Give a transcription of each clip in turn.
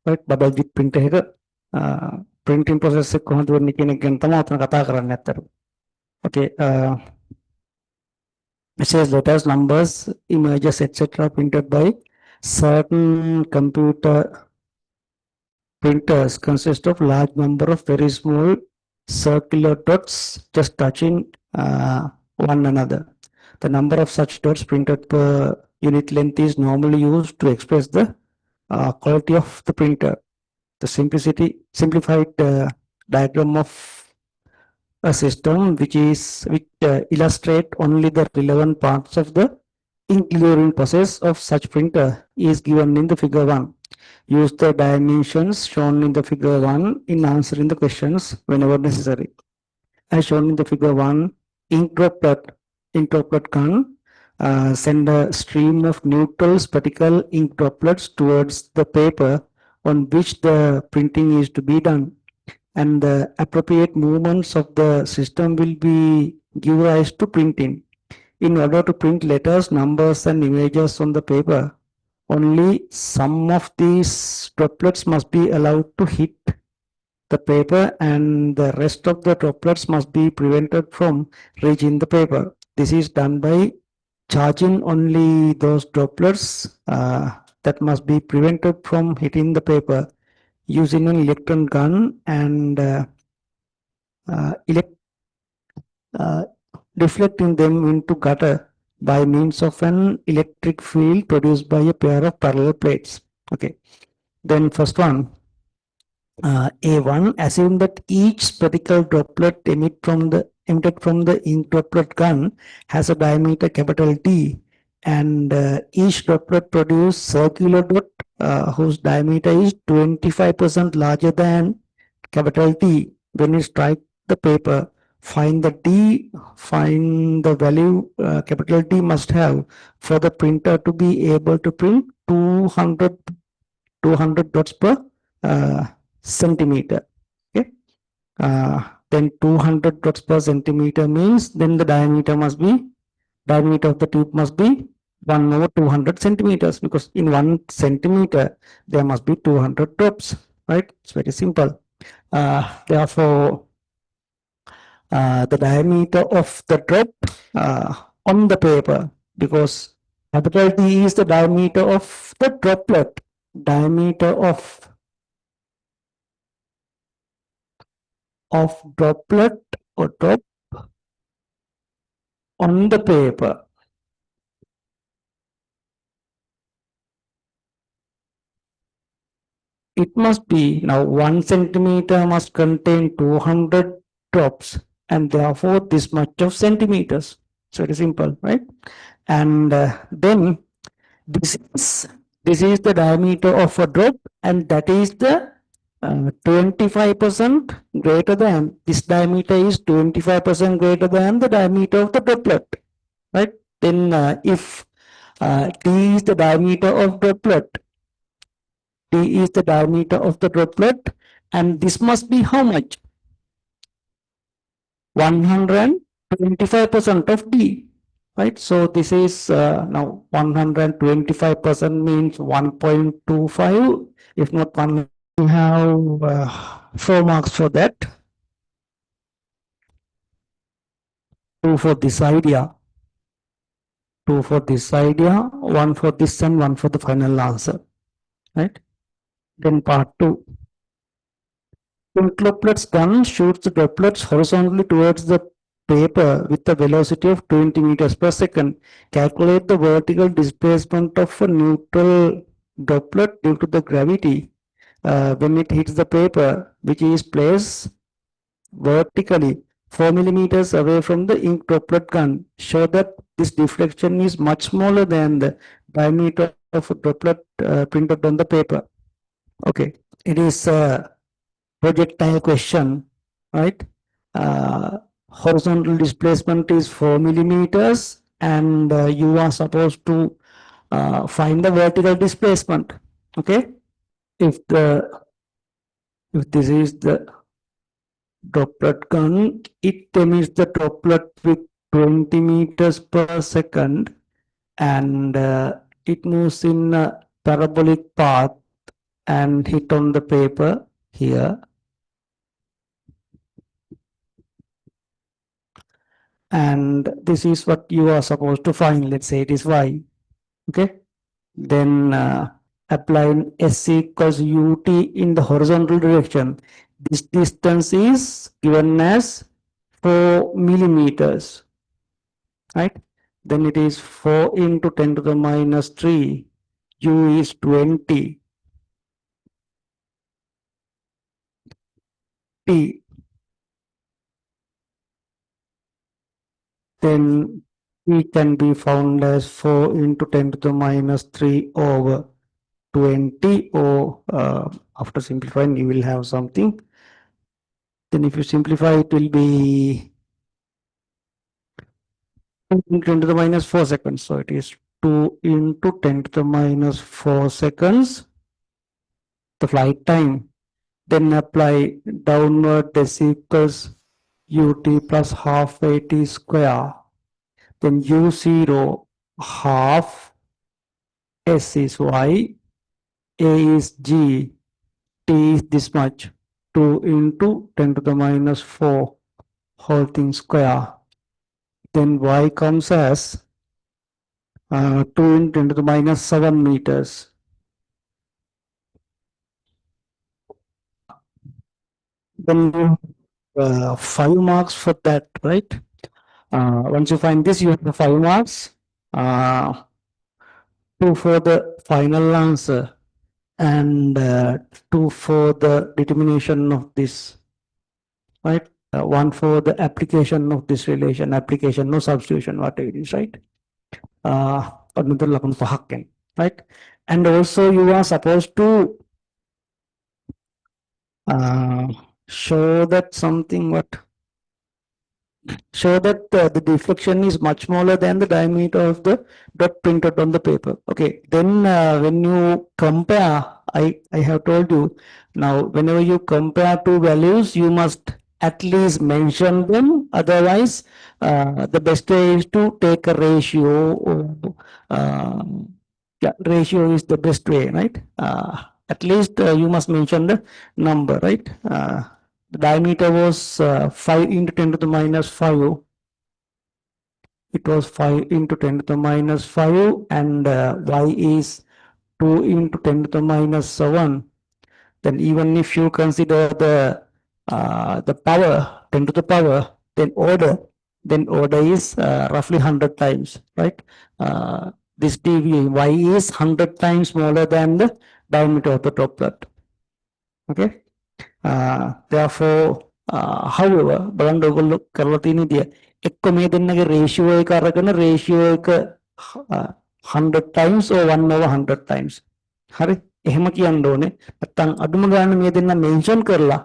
right? Bubble with print printing process කොහොමද වෙන්නේ කියන එක ගැන තමයි අතන කතා කරන්නේ අත්තට. Okay, it says letters, numbers, images, etc. printed by certain computer printers consist of large number of very small circular dots just touching one another. The number of such dots printed per unit length is normally used to express the quality of the printer. The simplified diagram of a system which illustrate only the relevant parts of the ink clearing process of such printer is given in the figure 1. Use the dimensions shown in the figure 1 in answering the questions whenever necessary. As shown in the figure 1, ink droplet can send a stream of neutral spherical ink droplets towards the paper on which the printing is to be done, and the appropriate movements of the system will be give rise to printing. In order to print letters, numbers, and images on the paper, only some of these droplets must be allowed to hit the paper, and the rest of the droplets must be prevented from reaching the paper. This is done by charging only those droplets that must be prevented from hitting the paper using an electron gun and deflecting them into gutter by means of an electric field produced by a pair of parallel plates. Okay, then first one, A1, assume that each spherical droplet emitted from the ink droplet gun has a diameter capital D, and each droplet produces circular dot whose diameter is 25% larger than capital T when it strikes the paper. Find the value capital T must have for the printer to be able to print 200 dots per centimeter. Okay, then 200 dots per centimeter means then the diameter of the tube must be 1 over 200 centimeters, because in 1 centimeter there must be 200 drops, right? It's very simple. Therefore, the diameter of the drop on the paper, because capital D is the diameter of the droplet, diameter of droplet or drop on the paper. It must be, now 1 centimeter must contain 200 drops, and therefore this much of centimeters. So it is simple, right? And then this is the diameter of a drop, and that is the 25% greater than, this diameter is 25% greater than the diameter of the droplet, right? Then if D is the diameter of droplet, D is the diameter of the droplet, and this must be how much? 125% of D, right? So this is now 125% means 1.25. If not 1, we have 4 marks for that. 2 for this idea, 2 for this idea, 1 for this, and 1 for the final answer, right? Then part 2. Ink droplets gun shoots the droplets horizontally towards the paper with a velocity of 20 meters per second. Calculate the vertical displacement of a neutral droplet due to the gravity when it hits the paper, which is placed vertically 4 millimeters away from the ink droplet gun. Show that this deflection is much smaller than the diameter of a droplet printed on the paper. Okay, it is a projectile question, right? Horizontal displacement is 4 millimeters, and you are supposed to find the vertical displacement. Okay, if this is the droplet gun, it emits the droplet with 20 meters per second, and it moves in a parabolic path, and hit on the paper here. And this is what you are supposed to find. Let's say it is y. Okay. Then apply S equals ut in the horizontal direction. This distance is given as 4 millimeters, right? Then it is 4 into 10 to the minus 3. U is 20. T. Then T can be found as 4 into 10 to the minus 3 over 20, or after simplifying you will have something. Then if you simplify, it will be 2 into 10 to the minus 4 seconds. So it is 2 into 10 to the minus 4 seconds, the flight time. Then apply downward this equals ut plus half at square. Then u0 half, s is y, a is g, t is this much, 2 into 10 to the minus 4 whole thing square. Then y comes as 2 into 10 to the minus 7 meters. Then 5 marks for that, right? Once you find this, you have the 5 marks. 2 for the final answer, and 2 for the determination of this, right? 1 for the application of this relation, application, no substitution, whatever it is, right? Right? And also you are supposed to show that something, what? Show that the deflection is much smaller than the diameter of the dot printed on the paper. Okay, then when you compare, I have told you, now whenever you compare two values, you must at least mention them. Otherwise, the best way is to take a ratio. Or, yeah, ratio is the best way, right? At least you must mention the number, right? The diameter was 5 into 10 to the minus 5. It was 5 into 10 to the minus 5, and y is 2 into 10 to the minus 7. Then even if you consider the power, 10 to the power, then order is roughly 100 times, right? This dV, y is 100 times smaller than the diameter of the droplet. Okay. Therefore, however, බලන්න ඔයගොල්ලෝ කරලා තියෙන විදිය එක්ක මේ දෙන්නගේ ratio එක අරගෙන රේෂියෝ එක 100 times or 1 over 100 times. හරි? එහෙම කියන්න ඕනේ. නැත්තම් අඩුම ගානේ මේ දෙන්න මෙන්ෂන් කරලා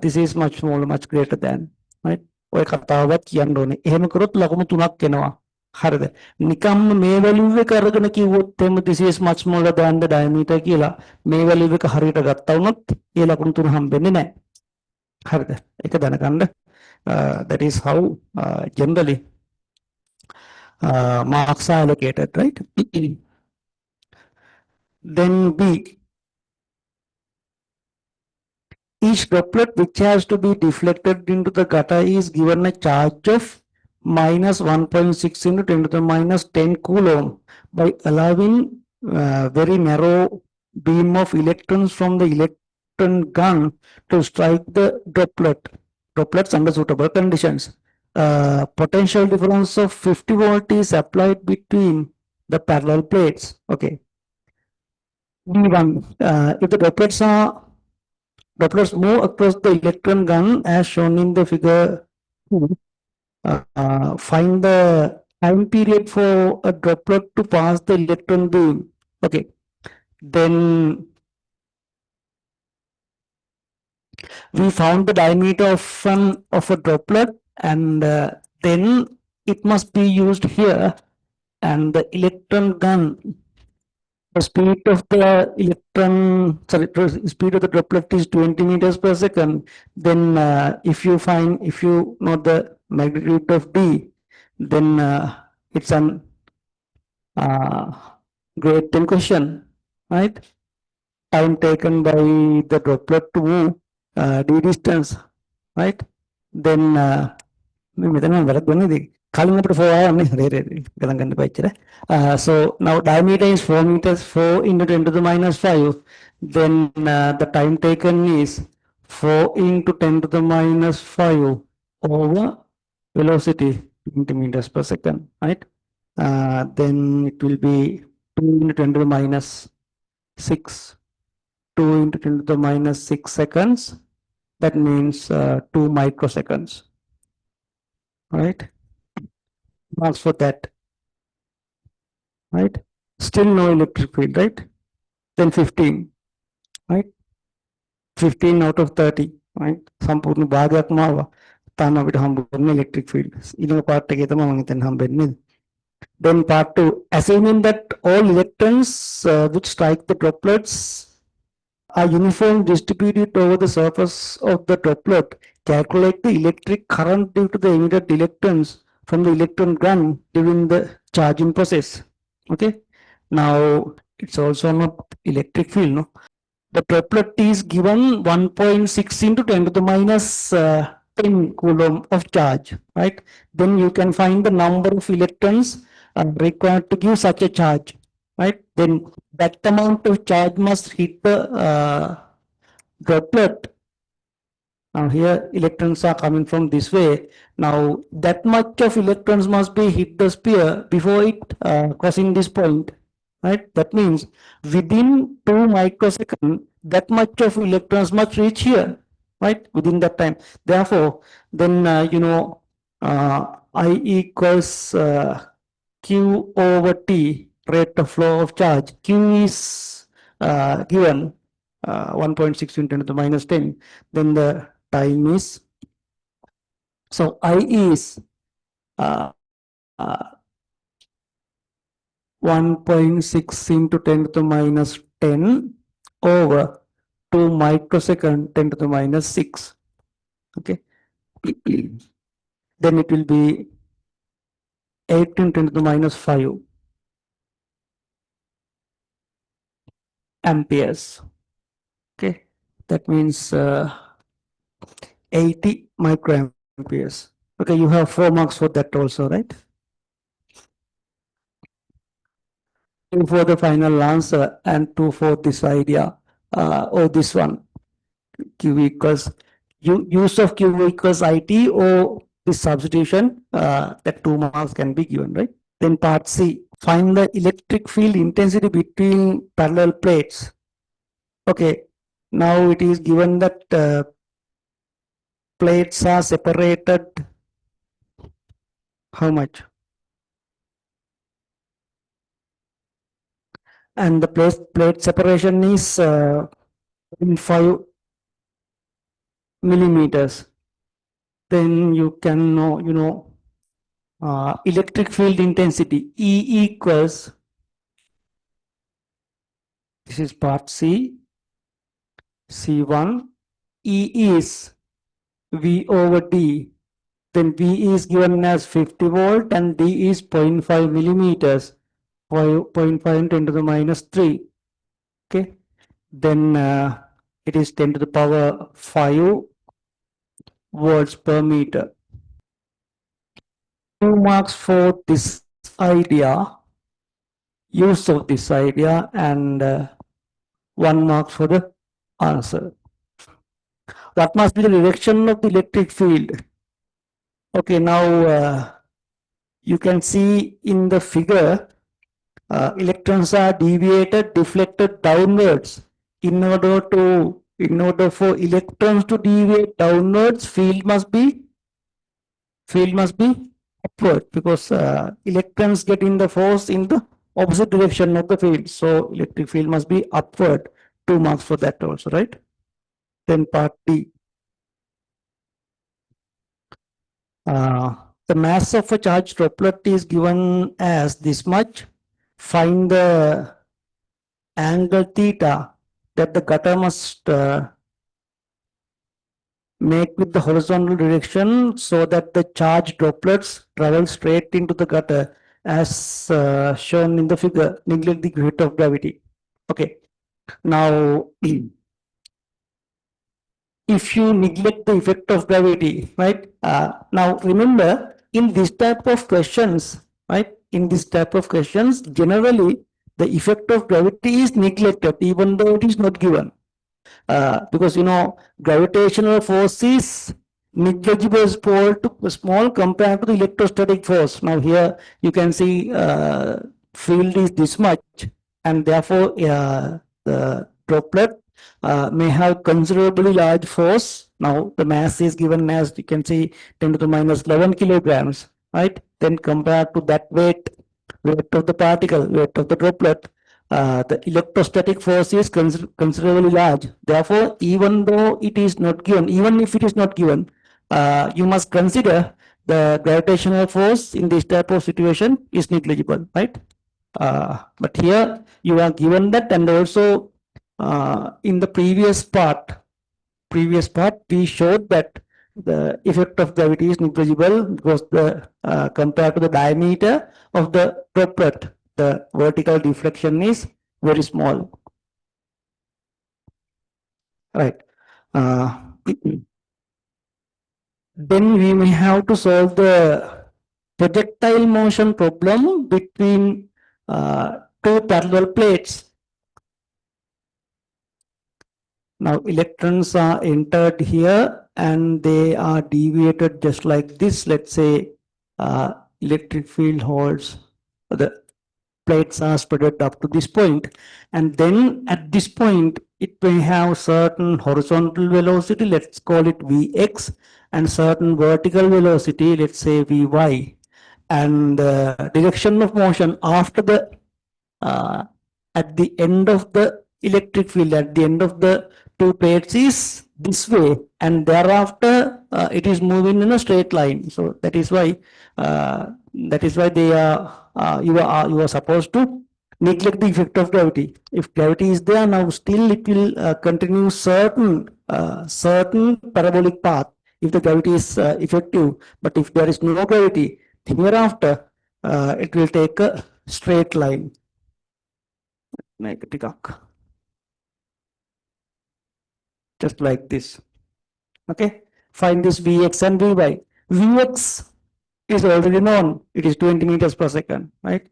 this is much smaller, much greater than, right? ඔය කතාවත් කියන්න ඕනේ. එහෙම කරොත් ලකුණු 3ක් එනවා. හරිද? නිකම්ම මේ වැලියු එක අරගෙන කිව්වොත් එහෙම this is much smaller than the diameter කියලා මේ වැලියු එක හරියට ගත්තා වුණොත් ඒ ලකුණු 3 හම්බෙන්නේ නැහැ. හරිද? ඒක දැනගන්න. That is how generally marks are allocated, right? Then B, each droplet which has to be deflected into the gutter is given a charge of minus 1.6 into 10 to the minus 10 coulomb by allowing very narrow beam of electrons from the electron gun to strike the droplets under suitable conditions. Potential difference of 50 volt is applied between the parallel plates. Okay. B1, if the droplets move across the electron gun as shown in the figure 2, find the time period for a droplet to pass the electron beam. Okay, then we found the diameter of a droplet, and then it must be used here, and the electron gun, the speed of the speed of the droplet is 20 meters per second. Then if you know the magnitude of D, then it's an grade 10 question, right? time taken by the droplet to move d distance, right? Then so now diameter is 4 meters, 4 into 10 to the minus 5. Then the time taken is 4 into 10 to the minus 5 over velocity 20 meters per second, right? Then it will be 2 into 10 to the minus 6, 2 into 10 to the minus 6 seconds. That means 2 microseconds, right? Marks for that, right? Still no electric field, right? Then 15, right? 15 out of 30, right? සම්පූර්ණ භාගයක්ම ආවා. තාම අපිට හම්බුනේ electric field. ඊළඟ part එකේ තමයි මම හිතන්නේ හම්බෙන්නේ. Then part 2, assuming that all electrons which strike the droplets are uniform distributed over the surface of the droplet, calculate the electric current due to the emitted electrons from the electron gun during the charging process. Okay, now it's also not electric field, no? The droplet is given 1.6 into 10 to the minus 10 coulomb of charge, right? Then you can find the number of electrons required to give such a charge, right? Then that amount of charge must hit the droplet. Now here electrons are coming from this way. Now that much of electrons must be hit the sphere before it crossing this point, right? That means within 2 microseconds, that much of electrons must reach here, right? Within that time. Therefore, then I equals Q over T, rate of flow of charge. Q is given 1.6 into 10 to the minus 10. Then the time is, so I is 1.6 into 10 to the minus 10 over 2 microsecond 10 to the minus 6. Okay. Then it will be 8 into 10 to the minus 5 amperes. Okay. That means 80 microamperes. Okay, you have 4 marks for that also, right? For the final answer and 2 for this idea or this one. Q equals use of Q equals IT or this substitution, that 2 marks can be given, right? Then part C, find the electric field intensity between parallel plates. Okay, now it is given that plates are separated how much? And the plate separation is 5 millimeters. Then you can know, electric field intensity E equals, this is part C, C1, E is V over D. Then V is given as 50 volt and D is 0.5 millimeters, 0.5 into 10 to the minus 3. Okay, then it is 10 to the power 5 volts per meter. 2 marks for this idea, use of this idea, and 1 mark for the answer. What must be the direction of the electric field? Okay, now you can see in the figure, electrons are deviated, deflected downwards. In order for electrons to deviate downwards, field must be upward, because electrons get in the force in the opposite direction of the field. So electric field must be upward. 2 marks for that also, right? Then part D. The mass of a charged droplet is given as this much. Find the angle theta that the gutter must make with the horizontal direction so that the charged droplets travel straight into the gutter as shown in the figure, neglect the growth of gravity. Okay, Now, if you neglect the effect of gravity, right? Now remember, in this type of questions, right? In this type of questions, generally the effect of gravity is neglected, even though it is not given. Because gravitational force is negligible, small compared to the electrostatic force. Now here you can see field is this much, and therefore the droplet may have considerably large force. Now the mass is given as, you can see, 10 to the minus 11 kilograms, right? Then compared to that weight of the particle, weight of the droplet, the electrostatic force is considerably large. Therefore, even though it is not given, even if it is not given, you must consider the gravitational force in this type of situation is negligible, right? But here you are given that, and also in the previous part we showed that the effect of gravity is negligible because the compared to the diameter of the droplet, the vertical deflection is very small, right? Then we may have to solve the projectile motion problem between two parallel plates. Now electrons are entered here and they are deviated just like this. Let's say electric field holds, the plates are spread up to this point, and then at this point it may have certain horizontal velocity, let's call it Vx, and certain vertical velocity, let's say Vy, and the direction of motion after the at the end of the electric field, at the end of the two plates, is this way, and thereafter it is moving in a straight line. So that is why they are you are supposed to neglect the effect of gravity. If gravity is there, now still it will continue certain parabolic path if the gravity is effective. But if there is no gravity, hereafter it will take a straight line. Just like this. Okay, find this Vx and Vy. Vx is already known, it is 20 meters per second, right?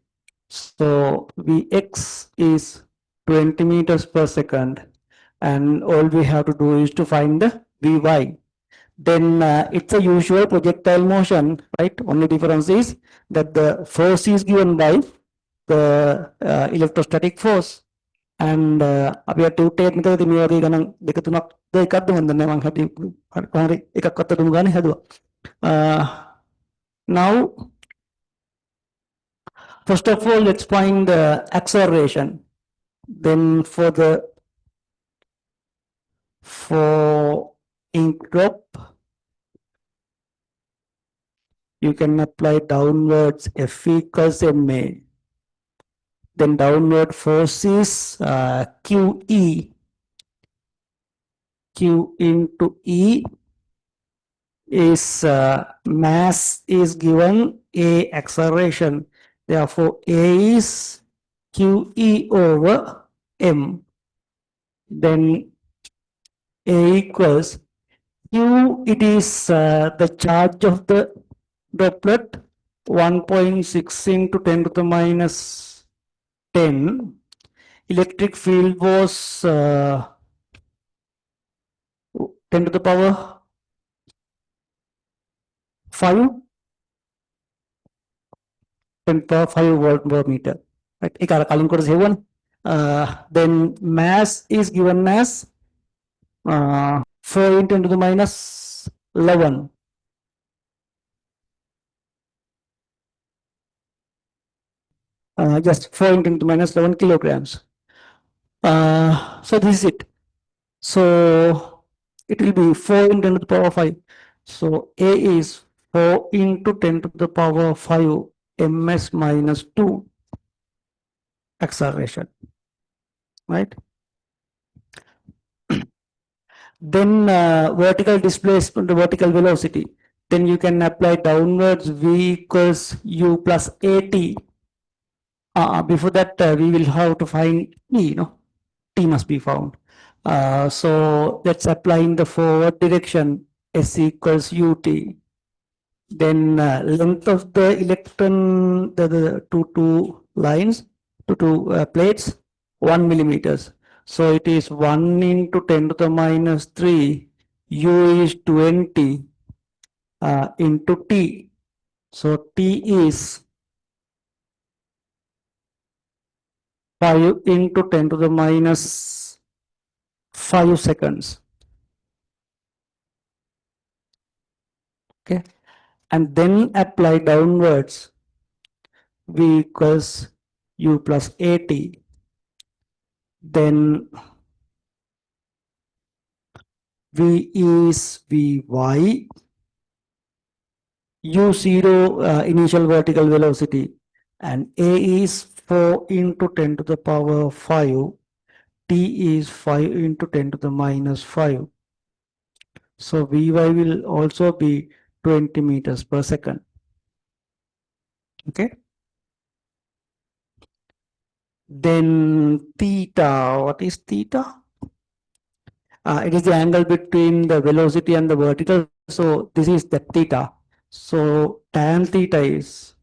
So Vx is 20 meters per second, and all we have to do is to find the Vy. Then it's a usual projectile motion, right? Only difference is that the force is given by the electrostatic force. And අපි tute එකත් මෙතනදී මේ වගේ ගණන් දෙක තුනක් එකක්ද මන් දන්නේ මම හරි හරි එකක්වත් අතුරු ගානේ හැදුවා. Now first of all, let's find the acceleration. Then for ink drop, you can apply downwards F equals ma. Then downward force is QE. Q into E is mass is given A acceleration. Therefore, A is QE over M. Then A equals Q, it is the charge of the droplet, 1.6 into 10 to the minus 10. Electric field was 10 to the power 5, 10 to the power 5 volt per meter. Right? Then mass is given as 4 into 10 to the minus 11. Just 4 into 10 to the minus 11 kilograms. So this is it. So it will be 4 into 10 to the power 5. So A is 4 into 10 to the power 5 ms minus 2 acceleration, right? Then vertical displacement, the vertical velocity. Then you can apply downwards V equals U plus AT. Before that, we will have to find E, T must be found. So let's apply in the forward direction, S equals UT. Then length of the electron, the two lines, two plates, 1 millimeters. So it is 1 into 10 to the minus 3, U is 20 into T. So T is 5 into 10 to the minus 5 seconds. Okay. And then apply downwards, V equals U plus AT. Then V is Vy, U0 initial vertical velocity, and A is 4 into 10 to the power 5, T is 5 into 10 to the minus 5. So Vy will also be 20 meters per second. Okay. Then theta, what is theta? It is the angle between the velocity and the vertical. So this is the theta. So tan theta is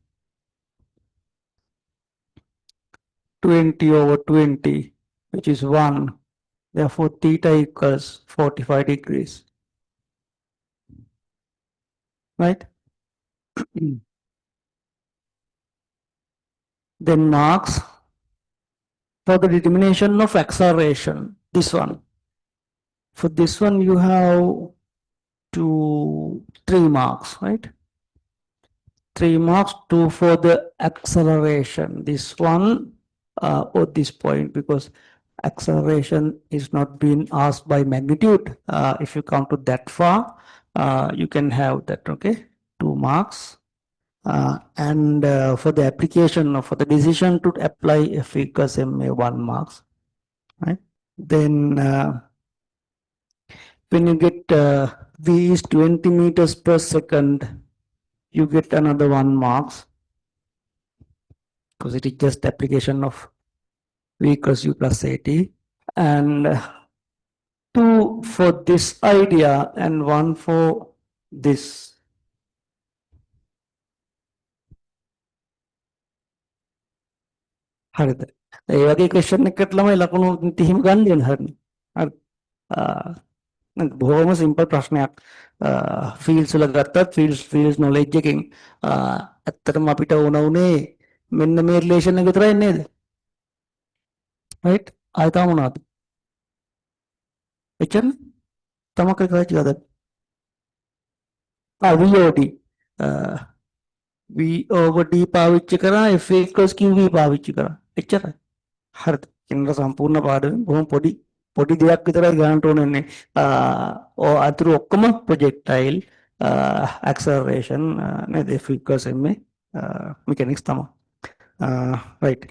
20 over 20, which is 1. Therefore, theta equals 45 degrees. Right? Then marks for the determination of acceleration. This one. For this one, you have 3 marks, right? 3 marks, 2 for the acceleration. This one or this point, because acceleration is not being asked by magnitude. If you come to that far, you can have that, okay? 2 marks. And for the application, for the decision to apply F equals MA, 1 marks, right? Then when you get V is 20 meters per second, you get another 1 marks, because it is just application of V equals U plus AT. And 2 for this idea and 1 for this. හරිද? ඒ වගේ question එකකට ළමයි ලකුණු 30ම ගන්න දෙන්න හරිනේ. හරි. බොහොම සිම්පල් ප්‍රශ්නයක්. ෆීල්ඩ්ස් වල ගත්තත් ෆීල්ඩ්ස් නොලෙජ් එකෙන් ඇත්තටම අපිට ඕන උනේ මෙන්න මේ රිලේෂන් එක විතරයි නේද? රයිට්? ආයෙ තාම මොනවද? එච්චරනේ? තමක් කරලා ගියාද? VOD. V over D පාවිච්චි කරා, F equals QV පාවිච්චි කරා. එච්චරයි. හරිද? කෙනෙකුට සම්පූර්ණ පාඩමෙන් බොහොම පොඩි දෙයක් විතරයි ගන්නට ඕනේ. අතුරු ඔක්කොම ප්‍රොජෙක්ටයිල් acceleration නේද? F equals MA mechanics තමයි. Right.